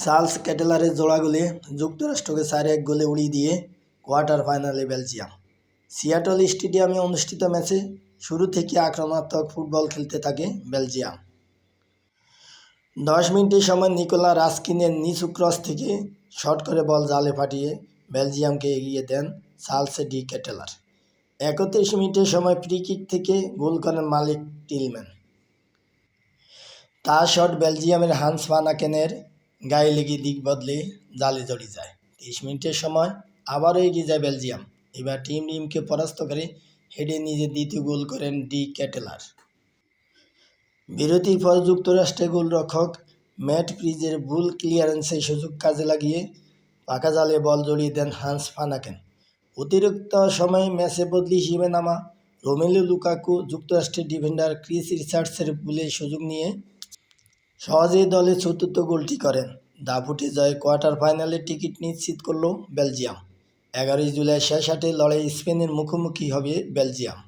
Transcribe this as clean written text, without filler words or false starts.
Charles কেটেলারের জোড়া গোলে যুক্তরাষ্ট্রকে 4-1 গোলে উড়িয়ে দিয়ে কোয়ার্টার ফাইনালে বেলজিয়াম। সিয়াটল স্টেডিয়ামে অনুষ্ঠিত ম্যাচে শুরু থেকে আক্রমণাত্মক ফুটবল খেলতে থাকে বেলজিয়াম। 10 মিনিটের সময় নিকোলা রাস্কিনের নিচু ক্রস থেকে শট করে বল জালে পাঠিয়ে বেলজিয়ামকে এগিয়ে দেন চার্লস ডি কেটেলার। 31 মিনিটের সময় ফ্রি কিক থেকে গোল করেন মালিক টিলম্যান। তার শট বেলজিয়ামের হান্স ভানাকেনের গায়ে লেগে দিক বদলে জালে জড়িয়ে যায়। 30 মিনিটের সময় আবারও এগিয়ে যায় বেলজিয়াম। এবার টিম রিমকে পরাস্ত করে হেডে নিজের দ্বিতীয় গোল করেন ডি কেটেলার। বিরতির পর যুক্তরাষ্ট্রের গোলরক্ষক ম্যাট প্রিজের ভুল ক্লিয়ারেন্সে সুযোগ কাজে লাগিয়ে পাকা জালে বল জড়িয়ে দেন হান্স ভানাকেন। অতিরিক্ত সময়ে ম্যাচে বদলি হিসেবে নামা রোমেলু লুকাকু যুক্তরাষ্ট্রের ডিফেন্ডার ক্রিস রিচার্ডসের ভুলে সুযোগ নিয়ে সহজেই দলের চতুর্থ গোলটি করেন। দাপুটে জয়ে কোয়ার্টার ফাইনালে টিকিট নিশ্চিত করল বেলজিয়াম। 11 জুলাই শেষ 8 লড়াই স্পেনের মুখোমুখি হবে বেলজিয়াম।